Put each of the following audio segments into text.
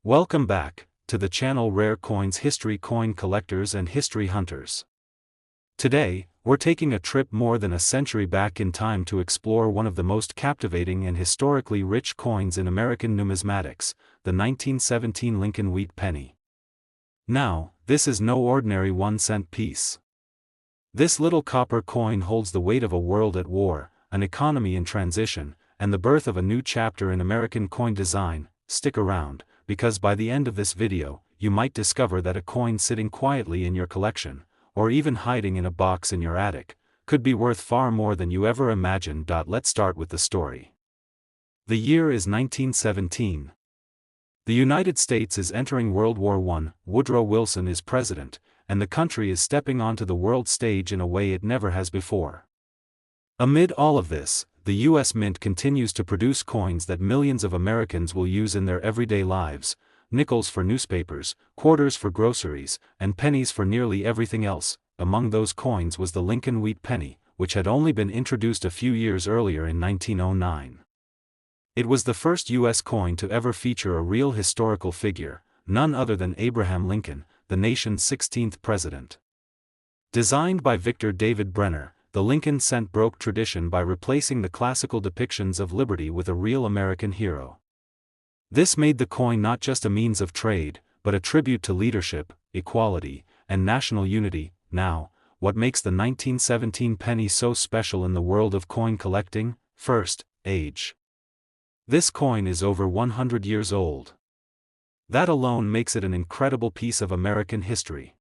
Welcome back to the channel Rare Coins History Coin Collectors and History Hunters. Today, we're taking a trip more than a century back in time to explore one of the most captivating and historically rich coins in American numismatics, the 1917 Lincoln Wheat Penny. Now, this is no ordinary 1-cent piece. This little copper coin holds the weight of a world at war, an economy in transition, and the birth of a new chapter in American coin design. Stick around, because by the end of this video, you might discover that a coin sitting quietly in your collection, or even hiding in a box in your attic, could be worth far more than you ever imagined. Let's start with the story. The year is 1917. The United States is entering World War I, Woodrow Wilson is president, and the country is stepping onto the world stage in a way it never has before. Amid all of this, the U.S. Mint continues to produce coins that millions of Americans will use in their everyday lives: nickels for newspapers, quarters for groceries, and pennies for nearly everything else. Among those coins was the Lincoln Wheat Penny, which had only been introduced a few years earlier in 1909. It was the first U.S. coin to ever feature a real historical figure, none other than Abraham Lincoln, the nation's 16th president. Designed by Victor David Brenner, the Lincoln cent broke tradition by replacing the classical depictions of liberty with a real American hero. This made the coin not just a means of trade, but a tribute to leadership, equality, and national unity. Now, what makes the 1917 penny so special in the world of coin collecting? First, age. This coin is over 100 years old. That alone makes it an incredible piece of American history.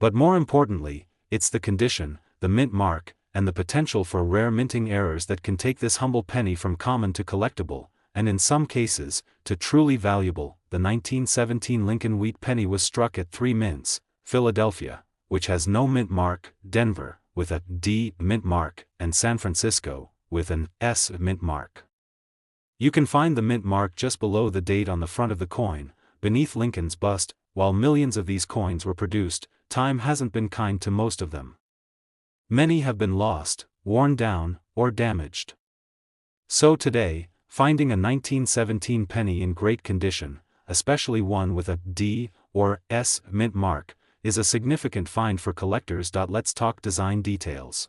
But more importantly, it's the condition, the mint mark, and the potential for rare minting errors that can take this humble penny from common to collectible, and in some cases, to truly valuable. The 1917 Lincoln Wheat Penny was struck at 3 mints: Philadelphia, which has no mint mark; Denver, with a D mint mark; and San Francisco, with an S mint mark. You can find the mint mark just below the date on the front of the coin, beneath Lincoln's bust. While millions of these coins were produced, time hasn't been kind to most of them. Many have been lost, worn down, or damaged. So today, finding a 1917 penny in great condition, especially one with a D or S mint mark, is a significant find for collectors. Let's talk design details.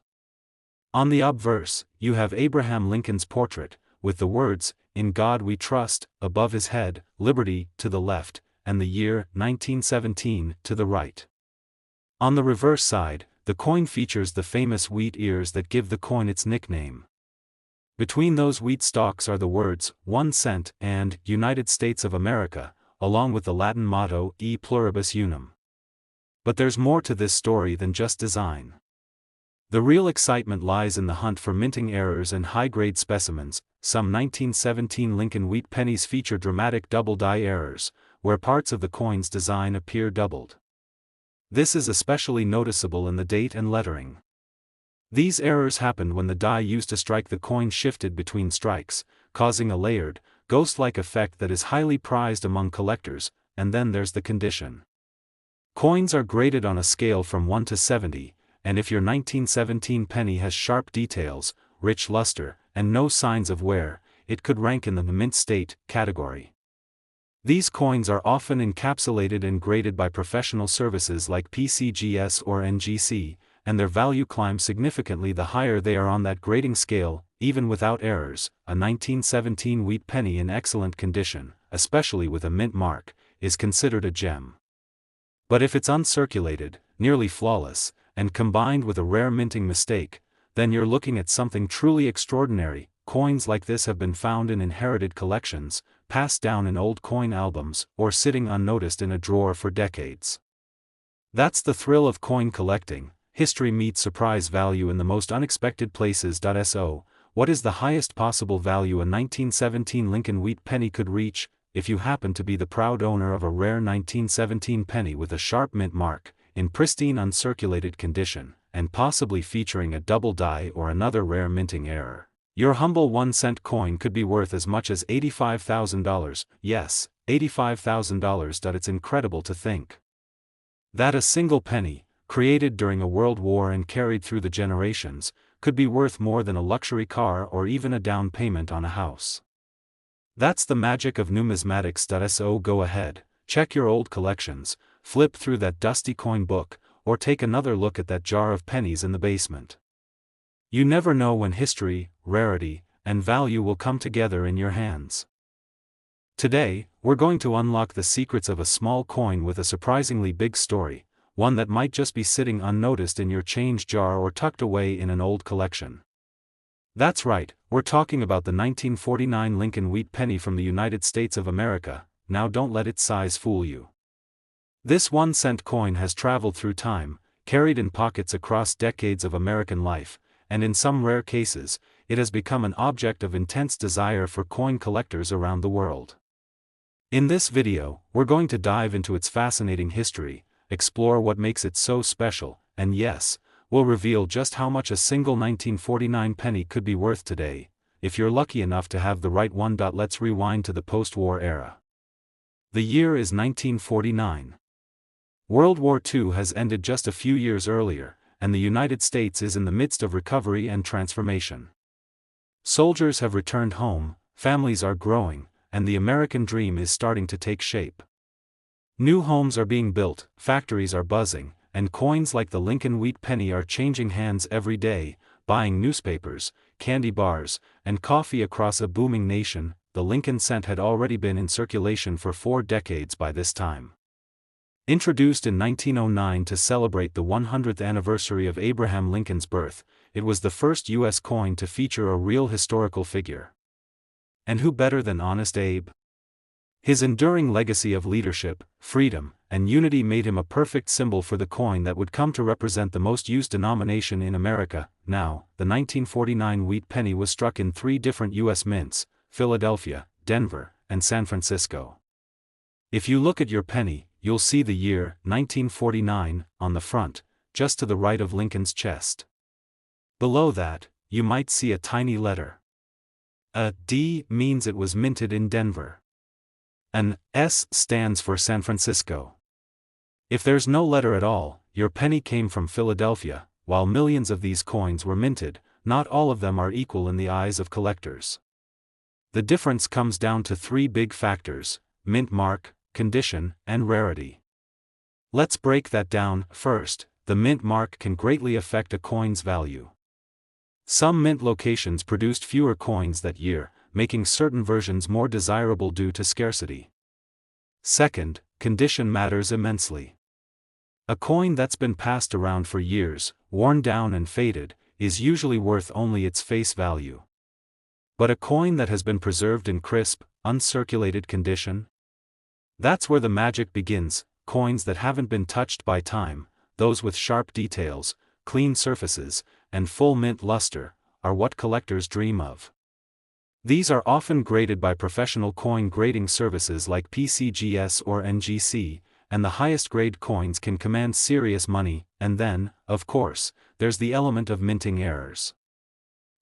On the obverse, you have Abraham Lincoln's portrait, with the words, "In God We Trust," above his head, "Liberty," to the left, and the year, 1917, to the right. On the reverse side, the coin features the famous wheat ears that give the coin its nickname. Between those wheat stalks are the words, 1 cent, and United States of America, along with the Latin motto, E pluribus unum. But there's more to this story than just design. The real excitement lies in the hunt for minting errors and high-grade specimens. Some 1917 Lincoln Wheat Pennies feature dramatic double-die errors, where parts of the coin's design appear doubled. This is especially noticeable in the date and lettering. These errors happened when the die used to strike the coin shifted between strikes, causing a layered, ghost-like effect that is highly prized among collectors. And then there's the condition. Coins are graded on a scale from 1 to 70, and if your 1917 penny has sharp details, rich luster, and no signs of wear, it could rank in the mint state category. These coins are often encapsulated and graded by professional services like PCGS or NGC, and their value climbs significantly the higher they are on that grading scale. Even without errors, a 1917 wheat penny in excellent condition, especially with a mint mark, is considered a gem. But if it's uncirculated, nearly flawless, and combined with a rare minting mistake, then you're looking at something truly extraordinary. Coins like this have been found in inherited collections, passed down in old coin albums, or sitting unnoticed in a drawer for decades. That's the thrill of coin collecting. History meets surprise value in the most unexpected places. So, what is the highest possible value a 1917 Lincoln Wheat Penny could reach? If you happen to be the proud owner of a rare 1917 penny with a sharp mint mark, in pristine uncirculated condition, and possibly featuring a double die or another rare minting error, your humble 1-cent coin could be worth as much as $85,000. Yes, $85,000. It's incredible to think that a single penny, created during a world war and carried through the generations, could be worth more than a luxury car or even a down payment on a house. That's the magic of numismatics. So go ahead, check your old collections, flip through that dusty coin book, or take another look at that jar of pennies in the basement. You never know when history, rarity, and value will come together in your hands. Today, we're going to unlock the secrets of a small coin with a surprisingly big story, one that might just be sitting unnoticed in your change jar or tucked away in an old collection. That's right, we're talking about the 1949 Lincoln wheat penny from the United States of America. Now don't let its size fool you. This 1-cent coin has traveled through time, carried in pockets across decades of American life, and in some rare cases, it has become an object of intense desire for coin collectors around the world. In this video, we're going to dive into its fascinating history, explore what makes it so special, and yes, we'll reveal just how much a single 1949 penny could be worth today, if you're lucky enough to have the right one. Let's rewind to the post-war era. The year is 1949. World War II has ended just a few years earlier, and the United States is in the midst of recovery and transformation. Soldiers have returned home, families are growing, and the American dream is starting to take shape. New homes are being built, factories are buzzing, and coins like the Lincoln wheat penny are changing hands every day, buying newspapers, candy bars, and coffee across a booming nation. The Lincoln cent had already been in circulation for 4 decades by this time. Introduced in 1909 to celebrate the 100th anniversary of Abraham Lincoln's birth, it was the first U.S. coin to feature a real historical figure. And who better than Honest Abe? His enduring legacy of leadership, freedom, and unity made him a perfect symbol for the coin that would come to represent the most used denomination in America. Now, the 1949 wheat penny was struck in 3 different U.S. mints: Philadelphia, Denver, and San Francisco. If you look at your penny, you'll see the year, 1949, on the front, just to the right of Lincoln's chest. Below that, you might see a tiny letter. A D means it was minted in Denver. An S stands for San Francisco. If there's no letter at all, your penny came from Philadelphia. While millions of these coins were minted, not all of them are equal in the eyes of collectors. The difference comes down to 3 big factors: mint mark, condition, and rarity. Let's break that down. First, the mint mark can greatly affect a coin's value. Some mint locations produced fewer coins that year, making certain versions more desirable due to scarcity. Second, condition matters immensely. A coin that's been passed around for years, worn down and faded, is usually worth only its face value. But a coin that has been preserved in crisp, uncirculated condition? That's where the magic begins. Coins that haven't been touched by time, those with sharp details, clean surfaces, and full mint luster, are what collectors dream of. These are often graded by professional coin grading services like PCGS or NGC, and the highest grade coins can command serious money. And then, of course, there's the element of minting errors.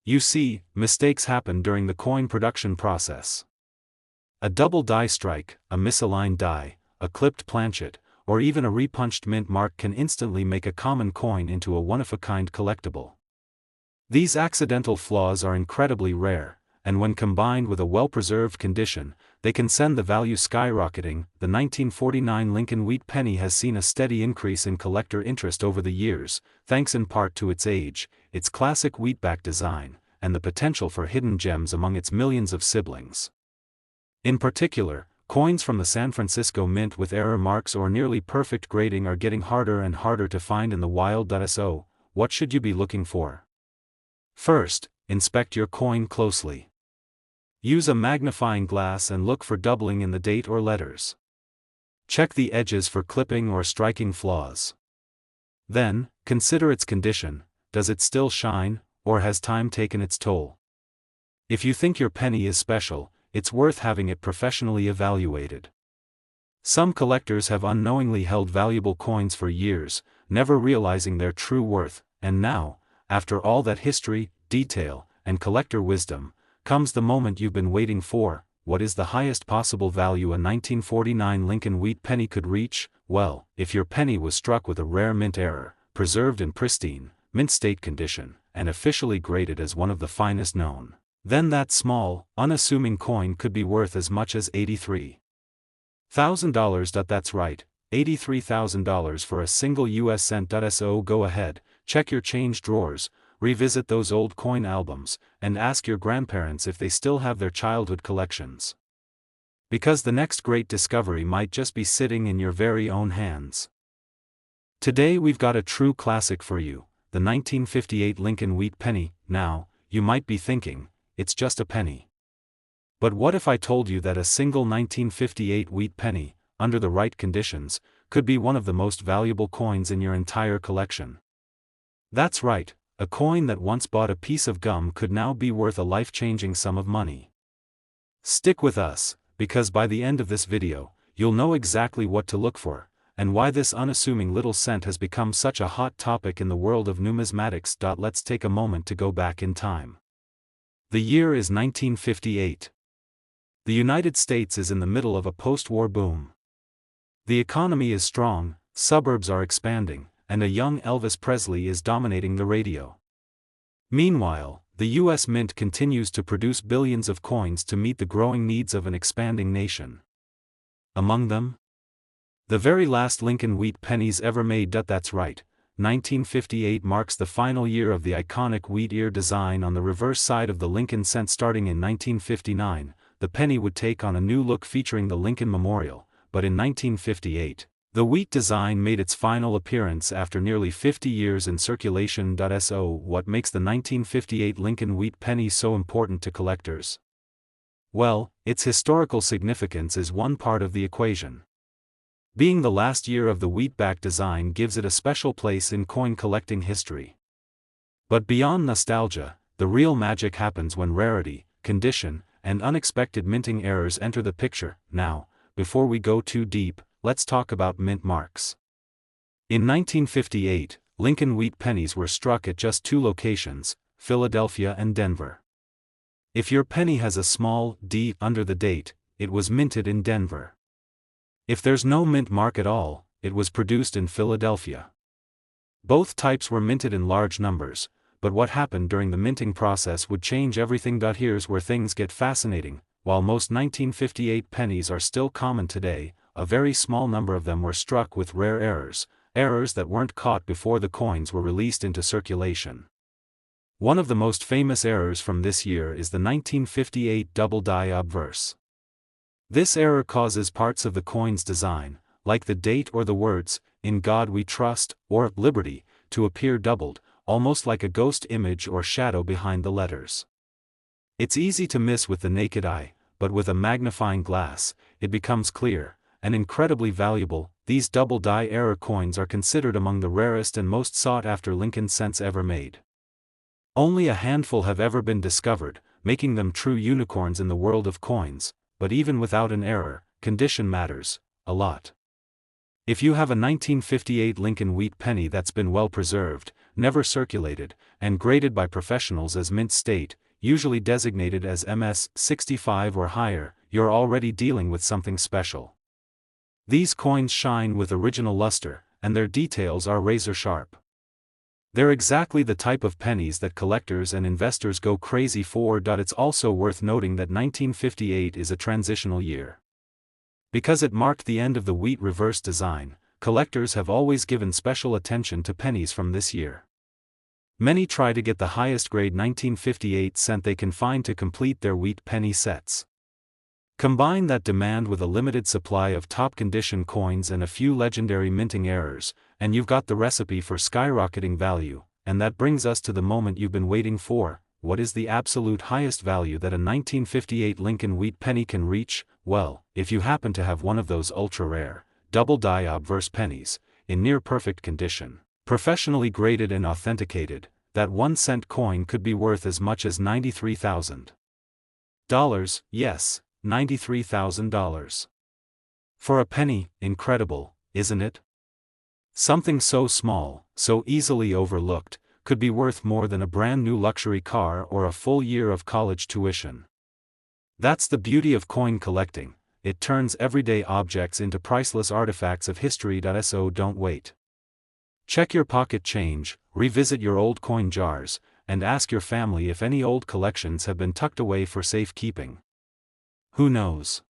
You see, mistakes happen during the coin production process. A double die strike, a misaligned die, a clipped planchet, or even a repunched mint mark can instantly make a common coin into a one-of-a-kind collectible. These accidental flaws are incredibly rare, and when combined with a well-preserved condition, they can send the value skyrocketing. The 1949 Lincoln wheat penny has seen a steady increase in collector interest over the years, thanks in part to its age, its classic wheatback design, and the potential for hidden gems among its millions of siblings. In particular, coins from the San Francisco Mint with error marks or nearly perfect grading are getting harder and harder to find in the wild. So, what should you be looking for? First, inspect your coin closely. Use a magnifying glass and look for doubling in the date or letters. Check the edges for clipping or striking flaws. Then, consider its condition. Does it still shine, or has time taken its toll? If you think your penny is special, it's worth having it professionally evaluated. Some collectors have unknowingly held valuable coins for years, never realizing their true worth, and now, after all that history, detail, and collector wisdom, comes the moment you've been waiting for. What is the highest possible value a 1949 Lincoln wheat penny could reach? Well, if your penny was struck with a rare mint error, preserved in pristine, mint state condition, and officially graded as one of the finest known, Then that small, unassuming coin could be worth as much as $83,000. That's right, $83,000 for a single US cent. So go ahead, check your change drawers, revisit those old coin albums, and ask your grandparents if they still have their childhood collections. Because the next great discovery might just be sitting in your very own hands. Today we've got a true classic for you, the 1958 Lincoln Wheat Penny. Now, you might be thinking, it's just a penny. But what if I told you that a single 1958 wheat penny, under the right conditions, could be one of the most valuable coins in your entire collection? That's right, a coin that once bought a piece of gum could now be worth a life-changing sum of money. Stick with us, because by the end of this video, you'll know exactly what to look for, and why this unassuming little cent has become such a hot topic in the world of numismatics. Let's take a moment to go back in time. The year is 1958. The United States is in the middle of a post-war boom. The economy is strong, suburbs are expanding, and a young Elvis Presley is dominating the radio. Meanwhile, the U.S. Mint continues to produce billions of coins to meet the growing needs of an expanding nation. Among them, the very last Lincoln Wheat pennies ever made. That's right, 1958 marks the final year of the iconic wheat ear design on the reverse side of the Lincoln cent. Starting in 1959, the penny would take on a new look featuring the Lincoln Memorial, but in 1958, the wheat design made its final appearance after nearly 50 years in circulation. So what makes the 1958 Lincoln Wheat penny so important to collectors? Well, its historical significance is one part of the equation. Being the last year of the wheatback design gives it a special place in coin collecting history. But beyond nostalgia, the real magic happens when rarity, condition, and unexpected minting errors enter the picture. Now, before we go too deep, let's talk about mint marks. In 1958, Lincoln Wheat pennies were struck at just two locations, Philadelphia and Denver. If your penny has a small D under the date, it was minted in Denver. If there's no mint mark at all, it was produced in Philadelphia. Both types were minted in large numbers, but what happened during the minting process would change everything. Here's where things get fascinating. While most 1958 pennies are still common today, a very small number of them were struck with rare errors that weren't caught before the coins were released into circulation. One of the most famous errors from this year is the 1958 double die obverse. This error causes parts of the coin's design, like the date or the words, "In God We Trust," or "Liberty," to appear doubled, almost like a ghost image or shadow behind the letters. It's easy to miss with the naked eye, but with a magnifying glass, it becomes clear, and incredibly valuable. These double die error coins are considered among the rarest and most sought-after Lincoln cents ever made. Only a handful have ever been discovered, making them true unicorns in the world of coins. But even without an error, condition matters a lot. If you have a 1958 Lincoln Wheat penny that's been well preserved, never circulated, and graded by professionals as mint state, usually designated as MS 65 or higher, you're already dealing with something special. These coins shine with original luster, and their details are razor sharp. They're exactly the type of pennies that collectors and investors go crazy for. It's also worth noting that 1958 is a transitional year. Because it marked the end of the wheat reverse design, collectors have always given special attention to pennies from this year. Many try to get the highest grade 1958 cent they can find to complete their wheat penny sets. Combine that demand with a limited supply of top-condition coins and a few legendary minting errors, and you've got the recipe for skyrocketing value. And that brings us to the moment you've been waiting for. What is the absolute highest value that a 1958 Lincoln Wheat penny can reach? Well, if you happen to have one of those ultra-rare, double-die obverse pennies, in near-perfect condition, professionally graded and authenticated, that 1-cent coin could be worth as much as $93,000. Yes, $93,000. For a penny, incredible, isn't it? Something so small, so easily overlooked, could be worth more than a brand new luxury car or a full year of college tuition. That's the beauty of coin collecting. It turns everyday objects into priceless artifacts of history. So don't wait. Check your pocket change, revisit your old coin jars, and ask your family if any old collections have been tucked away for safekeeping. Who knows?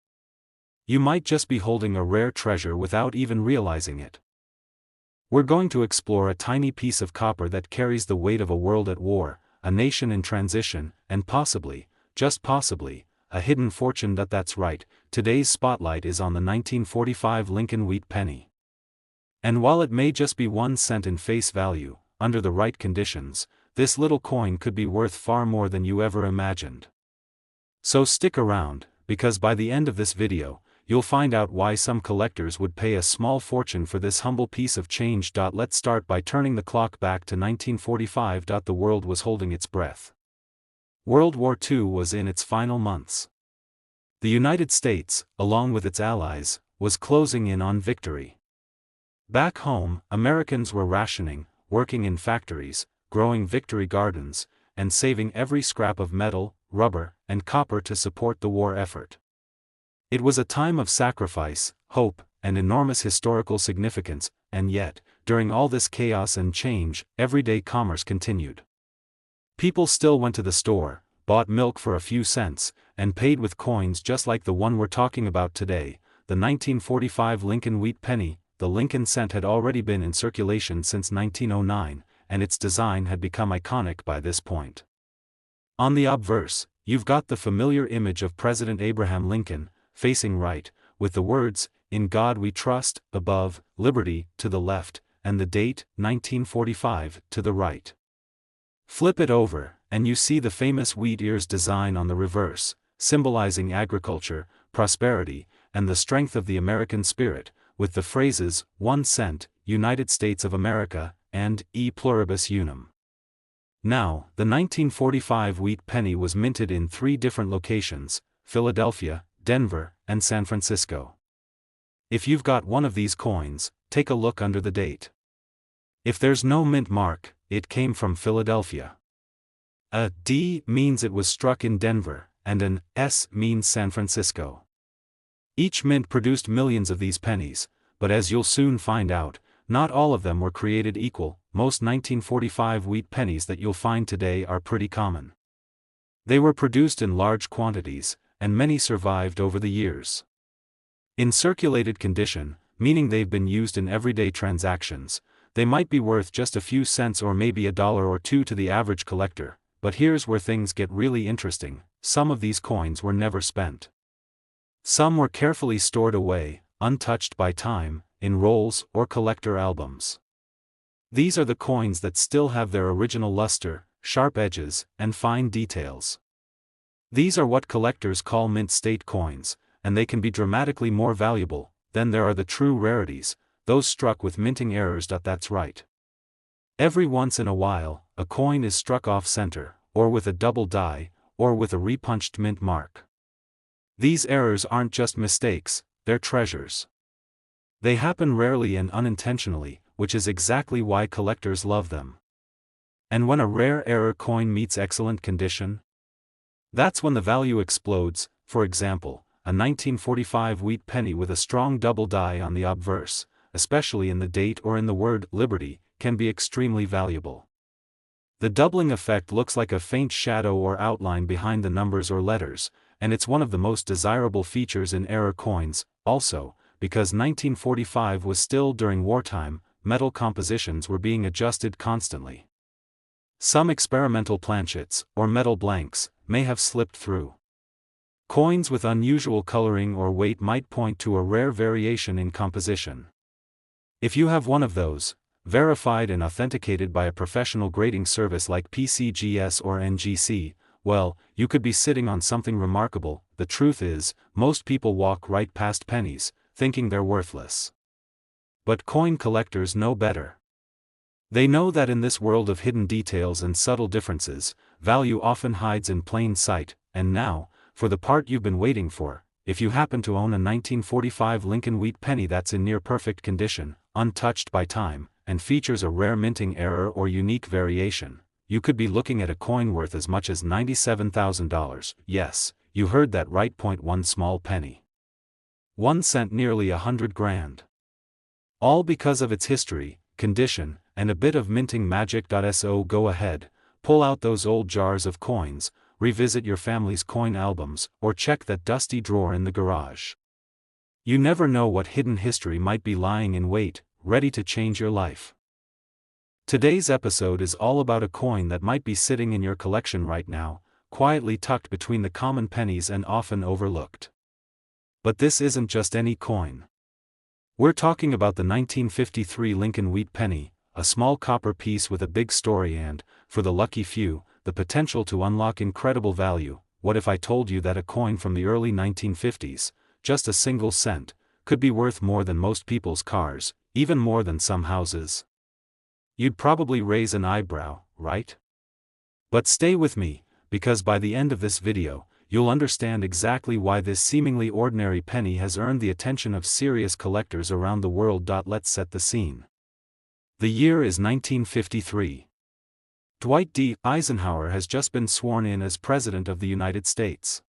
You might just be holding a rare treasure without even realizing it. We're going to explore a tiny piece of copper that carries the weight of a world at war, a nation in transition, and possibly, just possibly, a hidden fortune. That's right, today's spotlight is on the 1945 Lincoln wheat penny. And while it may just be 1 cent in face value, under the right conditions, this little coin could be worth far more than you ever imagined. So stick around, because by the end of this video, you'll find out why some collectors would pay a small fortune for this humble piece of change. Let's start by turning the clock back to 1945. The world was holding its breath. World War II was in its final months. The United States, along with its allies, was closing in on victory. Back home, Americans were rationing, working in factories, growing victory gardens, and saving every scrap of metal, rubber, and copper to support the war effort. It was a time of sacrifice, hope, and enormous historical significance, and yet, during all this chaos and change, everyday commerce continued. People still went to the store, bought milk for a few cents, and paid with coins just like the one we're talking about today, the 1945 Lincoln wheat penny. The Lincoln cent had already been in circulation since 1909, and its design had become iconic by this point. On the obverse, you've got the familiar image of President Abraham Lincoln, facing right, with the words, "In God We Trust," above, "Liberty," to the left, and the date, 1945, to the right. Flip it over, and you see the famous wheat ears design on the reverse, symbolizing agriculture, prosperity, and the strength of the American spirit, with the phrases, 1 cent, United States of America, and E pluribus unum. Now, the 1945 wheat penny was minted in 3 different locations, Philadelphia, Denver, and San Francisco. If you've got one of these coins, take a look under the date. If there's no mint mark, it came from Philadelphia. A D means it was struck in Denver, and an S means San Francisco. Each mint produced millions of these pennies, but as you'll soon find out, not all of them were created equal. Most 1945 wheat pennies that you'll find today are pretty common. They were produced in large quantities, and many survived over the years. In circulated condition, meaning they've been used in everyday transactions, they might be worth just a few cents or maybe $1 or $2 to the average collector, but here's where things get really interesting: some of these coins were never spent. Some were carefully stored away, untouched by time, in rolls or collector albums. These are the coins that still have their original luster, sharp edges, and fine details. These are what collectors call mint state coins, and they can be dramatically more valuable. Then there are the true rarities, those struck with minting errors. That's right. Every once in a while, a coin is struck off center, or with a double die, or with a repunched mint mark. These errors aren't just mistakes, they're treasures. They happen rarely and unintentionally, which is exactly why collectors love them. And when a rare error coin meets excellent condition, that's when the value explodes. For example, a 1945 wheat penny with a strong double die on the obverse, especially in the date or in the word "Liberty," can be extremely valuable. The doubling effect looks like a faint shadow or outline behind the numbers or letters, and it's one of the most desirable features in error coins. Also, because 1945 was still during wartime, metal compositions were being adjusted constantly. Some experimental planchets, or metal blanks, may have slipped through. Coins with unusual coloring or weight might point to a rare variation in composition. If you have one of those, verified and authenticated by a professional grading service like PCGS or NGC, well, you could be sitting on something remarkable. The truth is, most people walk right past pennies, thinking they're worthless. But coin collectors know better. They know that in this world of hidden details and subtle differences, value often hides in plain sight. And now, for the part you've been waiting for, if you happen to own a 1945 Lincoln wheat penny that's in near perfect condition, untouched by time, and features a rare minting error or unique variation, you could be looking at a coin worth as much as $97,000. Yes, you heard that right. 1 small penny. 1 cent, nearly $100,000. All because of its history, condition, and a bit of minting magic. So go ahead, pull out those old jars of coins, revisit your family's coin albums, or check that dusty drawer in the garage. You never know what hidden history might be lying in wait, ready to change your life. Today's episode is all about a coin that might be sitting in your collection right now, quietly tucked between the common pennies and often overlooked. But this isn't just any coin. We're talking about the 1953 Lincoln wheat penny, a small copper piece with a big story and, for the lucky few, the potential to unlock incredible value. What if I told you that a coin from the early 1950s, just a single cent, could be worth more than most people's cars, even more than some houses? You'd probably raise an eyebrow, right? But stay with me, because by the end of this video, you'll understand exactly why this seemingly ordinary penny has earned the attention of serious collectors around the world. Let's set the scene. The year is 1953. Dwight D. Eisenhower has just been sworn in as President of the United States.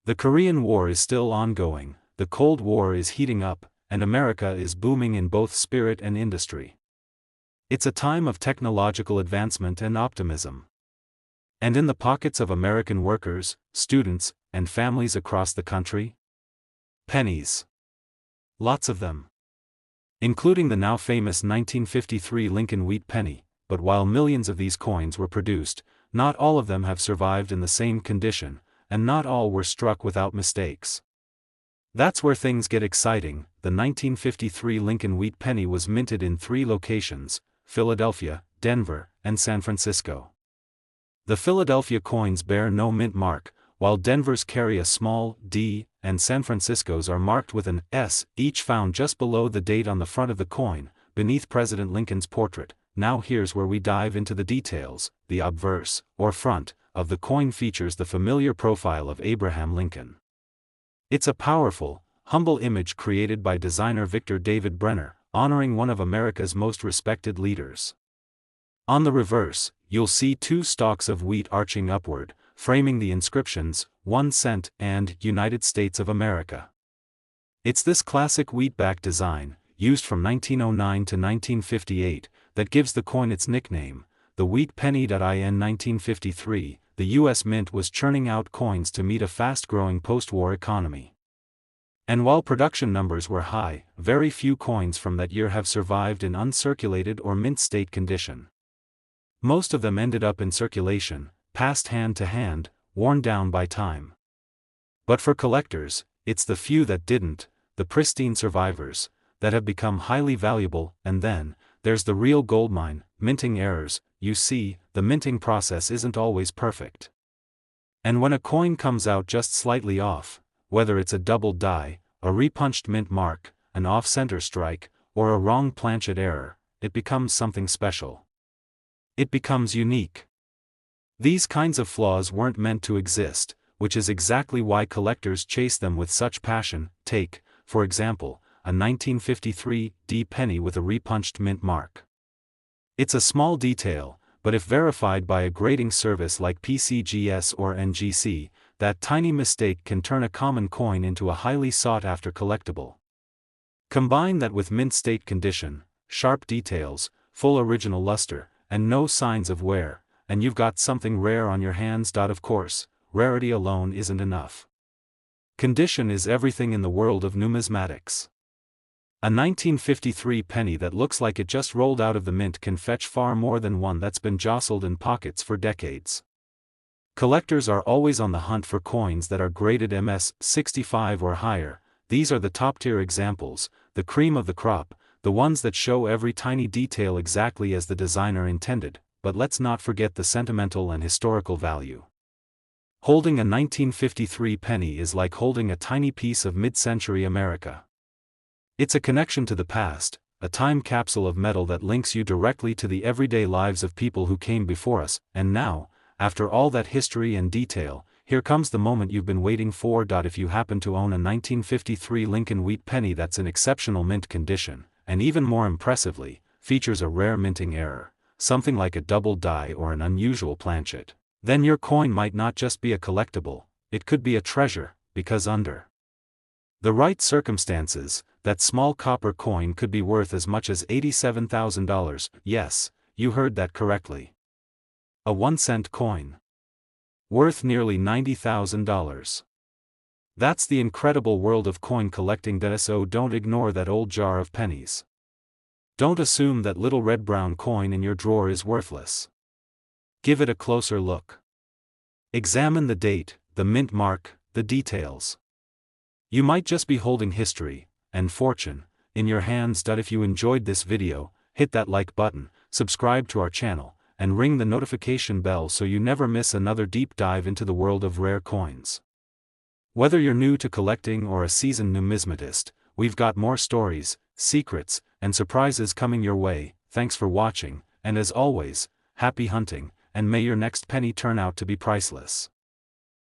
The Korean War is still ongoing, the Cold War is heating up, and America is booming in both spirit and industry. It's a time of technological advancement and optimism. And in the pockets of American workers, students, and families across the country? Pennies. Lots of them. Including the now famous 1953 Lincoln wheat penny, but while millions of these coins were produced, not all of them have survived in the same condition, and not all were struck without mistakes. That's where things get exciting. The 1953 Lincoln wheat penny was minted in 3 locations: Philadelphia, Denver, and San Francisco. The Philadelphia coins bear no mint mark, while Denver's carry a small D, and San Francisco's are marked with an S, each found just below the date on the front of the coin, beneath President Lincoln's portrait. Now here's where we dive into the details. The obverse, or front, of the coin features the familiar profile of Abraham Lincoln. It's a powerful, humble image created by designer Victor David Brenner, honoring one of America's most respected leaders. On the reverse, you'll see 2 stalks of wheat arching upward, framing the inscriptions, 1 cent and United States of America. It's this classic wheatback design, used from 1909 to 1958, that gives the coin its nickname, the wheat penny. In 1953, the U.S. Mint was churning out coins to meet a fast-growing post-war economy. And while production numbers were high, very few coins from that year have survived in uncirculated or mint state condition. Most of them ended up in circulation, passed hand to hand, worn down by time. But for collectors, it's the few that didn't, the pristine survivors, that have become highly valuable. And then, there's the real goldmine, minting errors. You see, the minting process isn't always perfect. And when a coin comes out just slightly off, whether it's a double die, a repunched mint mark, an off-center strike, or a wrong planchet error, it becomes something special. It becomes unique. These kinds of flaws weren't meant to exist, which is exactly why collectors chase them with such passion. Take, for example, a 1953 D penny with a repunched mint mark. It's a small detail, but if verified by a grading service like PCGS or NGC, that tiny mistake can turn a common coin into a highly sought-after collectible. Combine that with mint state condition, sharp details, full original luster, and no signs of wear, and you've got something rare on your hands. Of course, rarity alone isn't enough. Condition is everything in the world of numismatics. A 1953 penny that looks like it just rolled out of the mint can fetch far more than one that's been jostled in pockets for decades. Collectors are always on the hunt for coins that are graded MS-65 or higher. These are the top-tier examples, the cream of the crop, the ones that show every tiny detail exactly as the designer intended. But let's not forget the sentimental and historical value. Holding a 1953 penny is like holding a tiny piece of mid-century America. It's a connection to the past, a time capsule of metal that links you directly to the everyday lives of people who came before us. And now, after all that history and detail, here comes the moment you've been waiting for. If you happen to own a 1953 Lincoln wheat penny that's in exceptional mint condition, and even more impressively, features a rare minting error, something like a double die or an unusual planchet, then your coin might not just be a collectible, it could be a treasure, because under the right circumstances, that small copper coin could be worth as much as $87,000. Yes, you heard that correctly. A 1-cent coin. Worth nearly $90,000. That's the incredible world of coin collecting, so don't ignore that old jar of pennies. Don't assume that little red-brown coin in your drawer is worthless. Give it a closer look. Examine the date, the mint mark, the details. You might just be holding history, and fortune, in your hands. If you enjoyed this video, hit that like button, subscribe to our channel, and ring the notification bell so you never miss another deep dive into the world of rare coins. Whether you're new to collecting or a seasoned numismatist, we've got more stories, secrets, and surprises coming your way. Thanks for watching, and as always, happy hunting, and may your next penny turn out to be priceless.